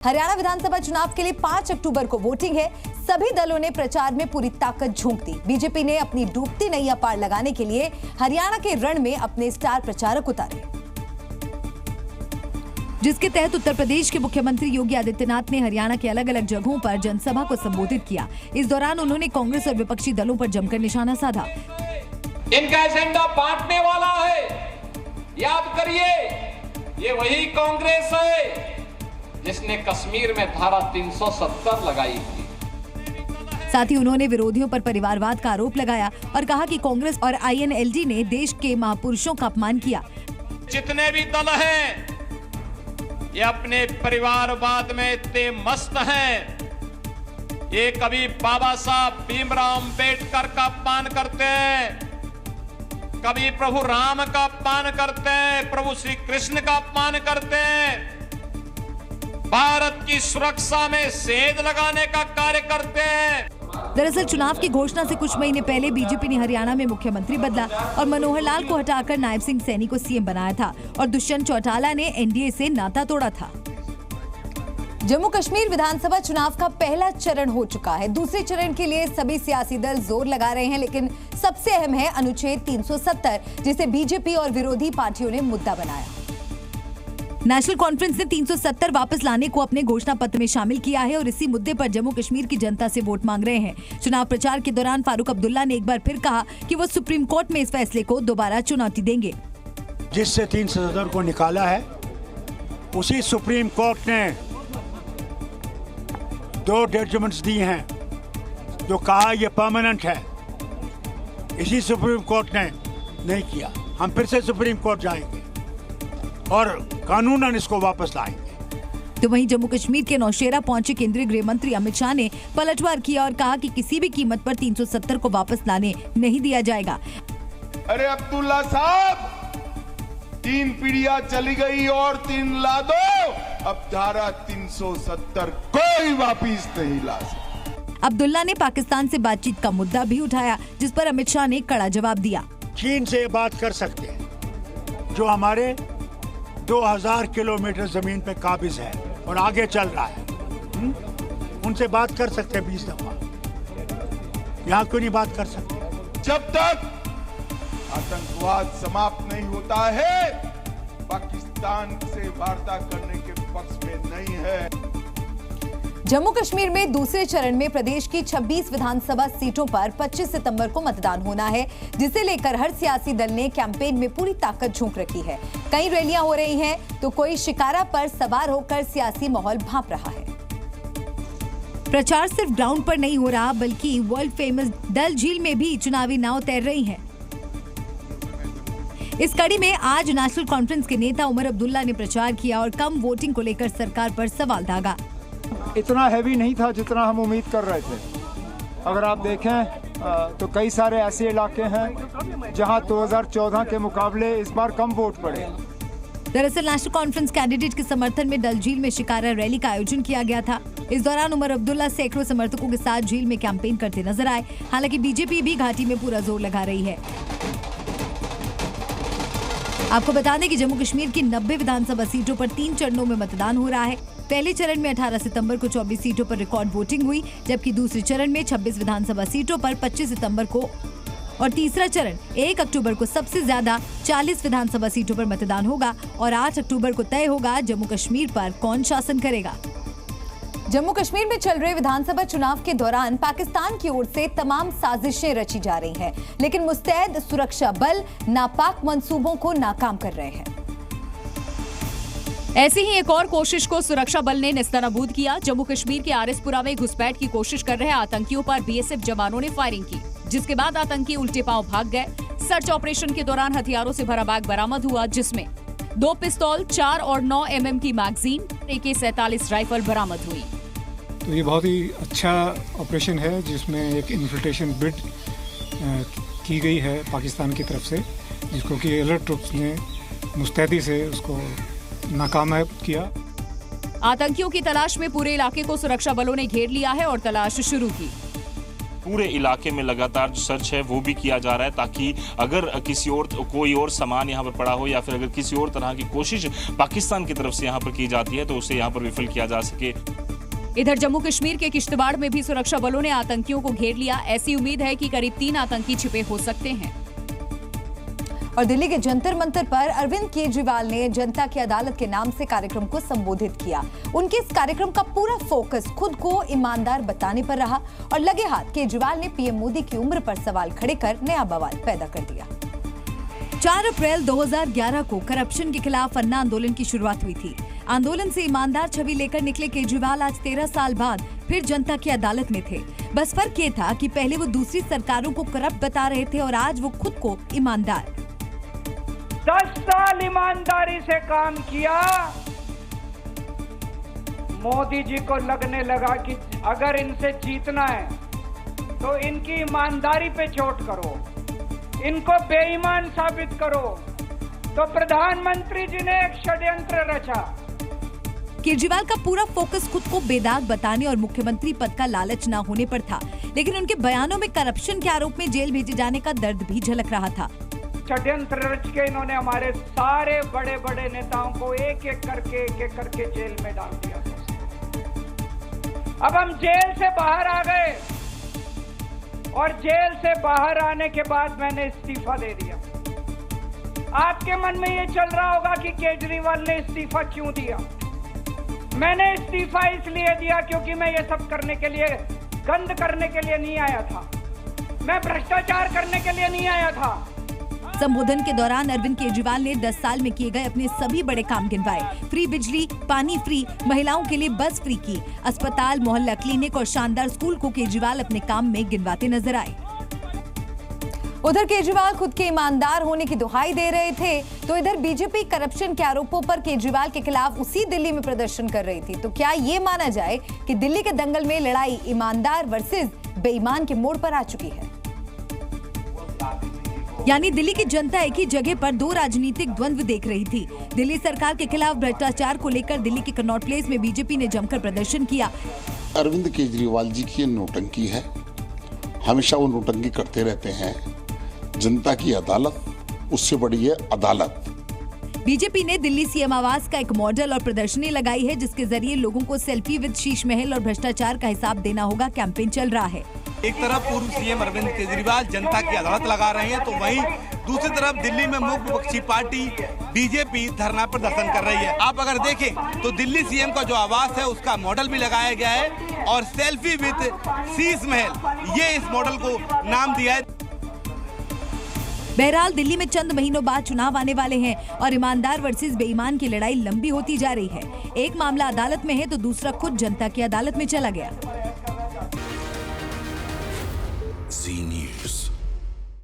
हरियाणा विधानसभा चुनाव के लिए 5 अक्टूबर को वोटिंग है। सभी दलों ने प्रचार में पूरी ताकत झोंक दी। बीजेपी ने अपनी डूबती नैया पार लगाने के लिए हरियाणा के रण में अपने स्टार प्रचारक उतारे, जिसके तहत उत्तर प्रदेश के मुख्यमंत्री योगी आदित्यनाथ ने हरियाणा के अलग अलग जगहों पर जनसभा को संबोधित किया। इस दौरान उन्होंने कांग्रेस और विपक्षी दलों पर जमकर निशाना साधा। इनका एजेंडा बांटने वाला है। याद करिए, ये वही कांग्रेस है जिसने कश्मीर में धारा 370 लगाई थी। साथ ही उन्होंने विरोधियों पर परिवारवाद का आरोप लगाया और कहा कि कांग्रेस और INLD ने देश के महापुरुषों का अपमान किया। जितने भी दल हैं, ये अपने परिवारवाद में इतने मस्त हैं। ये कभी बाबा साहब भीमराव अंबेडकर का अपमान करते हैं, कभी प्रभु राम का अपमान करते हैं, प्रभु श्री कृष्ण का अपमान करते हैं, भारत की सुरक्षा में सेंध लगाने का कार्य करते हैं। दरअसल चुनाव की घोषणा से कुछ महीने पहले बीजेपी ने हरियाणा में मुख्यमंत्री बदला और मनोहर लाल को हटाकर नायब सिंह सैनी को CM बनाया था और दुष्यंत चौटाला ने NDA से नाता तोड़ा था। जम्मू कश्मीर विधानसभा चुनाव का पहला चरण हो चुका है। दूसरे चरण के लिए सभी सियासी दल जोर लगा रहे हैं, लेकिन सबसे अहम है अनुच्छेद 370, जिसे बीजेपी और विरोधी पार्टियों ने मुद्दा बनाया। नेशनल कॉन्फ्रेंस ने 370 वापस लाने को अपने घोषणा पत्र में शामिल किया है और इसी मुद्दे पर जम्मू कश्मीर की जनता से वोट मांग रहे हैं। चुनाव प्रचार के दौरान फारूक अब्दुल्ला ने एक बार फिर कहा कि वो सुप्रीम कोर्ट में इस फैसले को दोबारा चुनौती देंगे। जिससे 370 को निकाला है, उसी सुप्रीम कोर्ट ने 2 जजमेंट्स दी हैं जो कहा यह परमानेंट है। इसी सुप्रीम कोर्ट ने नहीं किया। हम फिर से सुप्रीम कोर्ट जाएंगे और कानूनन इसको वापस लाएंगे। तो वहीं जम्मू कश्मीर के नौशेरा पहुंचे केंद्रीय गृह मंत्री अमित शाह ने पलटवार किया और कहा कि किसी भी कीमत पर 370 को वापस लाने नहीं दिया जाएगा। अरे अब्दुल्ला साहब, 3 पीढ़ियां चली गई और 3 ला दो। अब धारा 370 कोई वापिस नहीं ला सकता। अब्दुल्ला ने पाकिस्तान से बातचीत का मुद्दा भी उठाया, जिस पर अमित शाह ने कड़ा जवाब दिया। चीन से बात कर सकते हैं जो हमारे 2000 किलोमीटर जमीन पे काबिज है और आगे चल रहा है। उनसे बात कर सकते हैं 20 दफा। यहाँ क्यों नहीं बात कर सकते? जब तक आतंकवाद समाप्त नहीं होता है, पाकिस्तान से वार्ता करने के पक्ष में नहीं है। जम्मू कश्मीर में दूसरे चरण में प्रदेश की 26 विधानसभा सीटों पर 25 सितंबर को मतदान होना है, जिसे लेकर हर सियासी दल ने कैंपेन में पूरी ताकत झोंक रखी है। कई रैलियां हो रही हैं, तो कोई शिकारा पर सवार होकर सियासी माहौल भांप रहा है। प्रचार सिर्फ ग्राउंड पर नहीं हो रहा, बल्कि वर्ल्ड फेमस डल झील में भी चुनावी नाव तैर रही है। इस कड़ी में आज नेशनल कॉन्फ्रेंस के नेता उमर अब्दुल्ला ने प्रचार किया और कम वोटिंग को लेकर सरकार पर सवाल दागा। इतना हैवी नहीं था जितना हम उम्मीद कर रहे थे। अगर आप देखें तो कई सारे ऐसे इलाके हैं जहां 2014 के मुकाबले इस बार कम वोट पड़े। दरअसल नेशनल कॉन्फ्रेंस कैंडिडेट के समर्थन में डल झील में शिकारा रैली का आयोजन किया गया था। इस दौरान उमर अब्दुल्ला सैकड़ों समर्थकों के साथ झील में कैंपेन करते नजर आए। हालांकि बीजेपी भी घाटी में पूरा जोर लगा रही है। आपको बता दें कि जम्मू कश्मीर की 90 विधानसभा सीटों पर 3 चरणों में मतदान हो रहा है। पहले चरण में 18 सितंबर को 24 सीटों पर रिकॉर्ड वोटिंग हुई, जबकि दूसरे चरण में 26 विधानसभा सीटों पर 25 सितंबर को और तीसरा चरण 1 अक्टूबर को सबसे ज्यादा 40 विधानसभा सीटों पर मतदान होगा और 8 अक्टूबर को तय होगा जम्मू कश्मीर पर कौन शासन करेगा। जम्मू कश्मीर में चल रहे विधानसभा चुनाव के दौरान पाकिस्तान की ओर से तमाम साजिशें रची जा रही हैं, लेकिन मुस्तैद सुरक्षा बल नापाक मंसूबों को नाकाम कर रहे हैं। ऐसी ही एक और कोशिश को सुरक्षा बल ने नेस्तनाबूद किया। जम्मू कश्मीर के आरएसपुरा में घुसपैठ की कोशिश कर रहे आतंकियों पर BSF जवानों ने फायरिंग की, जिसके बाद आतंकी उल्टे पांव भाग गए। सर्च ऑपरेशन के दौरान हथियारों से भरा बैग बरामद हुआ, जिसमें 2 पिस्तौल, 4 और 9 mm की मैगजीन, AK-47 राइफल बरामद हुई। तो ये बहुत ही अच्छा ऑपरेशन है, जिसमें एक इन्फिल्ट्रेशन बिड की गई है पाकिस्तान की तरफ से, जिसको कि अलर्ट ट्रुप्स ने मुस्तैदी से उसको नाकामयाब किया। आतंकियों की तलाश में पूरे इलाके को सुरक्षा बलों ने घेर लिया है और तलाश शुरू की। पूरे इलाके में लगातार जो सर्च है वो भी किया जा रहा है, ताकि अगर किसी और कोई और सामान यहाँ पर पड़ा हो या फिर अगर किसी और तरह की कोशिश पाकिस्तान की तरफ से यहाँ पर की जाती है तो उसे यहाँ पर विफल किया जा सके। इधर जम्मू कश्मीर के किश्तवाड़ में भी सुरक्षा बलों ने आतंकियों को घेर लिया। ऐसी उम्मीद है कि करीब 3 आतंकी छिपे हो सकते हैं। और दिल्ली के जंतर मंतर पर अरविंद केजरीवाल ने जनता की अदालत के नाम से कार्यक्रम को संबोधित किया। उनके इस कार्यक्रम का पूरा फोकस खुद को ईमानदार बताने पर रहा और लगे हाथ केजरीवाल ने पीएम मोदी की उम्र पर सवाल खड़े कर नया बवाल पैदा कर दिया। 4 अप्रैल 2011 को करप्शन के खिलाफ अन्ना आंदोलन की शुरुआत हुई थी। आंदोलन से ईमानदार छवि लेकर निकले केजरीवाल आज 13 साल बाद फिर जनता की अदालत में थे। बस फर्क ये था कि पहले वो दूसरी सरकारों को करप्ट बता रहे थे और आज वो खुद को ईमानदार। 10 साल ईमानदारी से काम किया। मोदी जी को लगने लगा कि अगर इनसे जीतना है तो इनकी ईमानदारी पे चोट करो, इनको बेईमान साबित करो। तो प्रधानमंत्री जी ने एक षड्यंत्र रचा। केजरीवाल का पूरा फोकस खुद को बेदाग बताने और मुख्यमंत्री पद का लालच न होने पर था, लेकिन उनके बयानों में करप्शन के आरोप में जेल भेजे जाने का दर्द भी झलक रहा था। षड्यंत्र रच के इन्होंने हमारे सारे बड़े बड़े नेताओं को एक एक करके जेल में डाल दिया। अब हम जेल से बाहर आ गए और जेल से बाहर आने के बाद मैंने इस्तीफा दे दिया। आपके मन में ये चल रहा होगा कि केजरीवाल ने इस्तीफा क्यों दिया। मैंने इस्तीफा इसलिए दिया क्योंकि मैं ये सब करने के लिए, गंद करने के लिए नहीं आया था। मैं भ्रष्टाचार करने के लिए नहीं आया था। संबोधन के दौरान अरविंद केजरीवाल ने 10 साल में किए गए अपने सभी बड़े काम गिनवाए। फ्री बिजली, पानी फ्री, महिलाओं के लिए बस फ्री की, अस्पताल, मोहल्ला क्लिनिक और शानदार स्कूल को केजरीवाल अपने काम में गिनवाते नजर आए। उधर केजरीवाल खुद के ईमानदार होने की दुहाई दे रहे थे, तो इधर बीजेपी करप्शन के आरोपों पर केजरीवाल के खिलाफ उसी दिल्ली में प्रदर्शन कर रही थी। तो क्या ये माना जाए कि दिल्ली के दंगल में लड़ाई ईमानदार वर्सेस बेईमान के मोड़ पर आ चुकी है? यानी दिल्ली की जनता एक ही जगह पर 2 राजनीतिक द्वंद्व देख रही थी। दिल्ली सरकार के खिलाफ भ्रष्टाचार को लेकर दिल्ली के कनॉट प्लेस में बीजेपी ने जमकर प्रदर्शन किया। अरविंद केजरीवाल जी की नौटंकी है, हमेशा वो नौटंकी करते रहते हैं। जनता की अदालत उससे बड़ी है अदालत। बीजेपी ने दिल्ली सीएम आवास का एक मॉडल और प्रदर्शनी लगाई है, जिसके जरिए लोगों को सेल्फी विद शीश महल और भ्रष्टाचार का हिसाब देना होगा कैंपेन चल रहा है। एक तरफ पूर्व सीएम अरविंद केजरीवाल जनता की अदालत लगा रहे हैं, तो वहीं दूसरी तरफ दिल्ली में मुख्य विपक्षी पार्टी बीजेपी धरना प्रदर्शन कर रही है। आप अगर देखें तो दिल्ली सीएम का जो आवास है उसका मॉडल भी लगाया गया है और सेल्फी विद शीश महल, ये इस मॉडल को नाम दिया है। बहरहाल दिल्ली में चंद महीनों बाद चुनाव आने वाले हैं और ईमानदार वर्सेस बेईमान की लड़ाई लंबी होती जा रही है। एक मामला अदालत में है तो दूसरा खुद जनता की अदालत में चला गया। Zee News.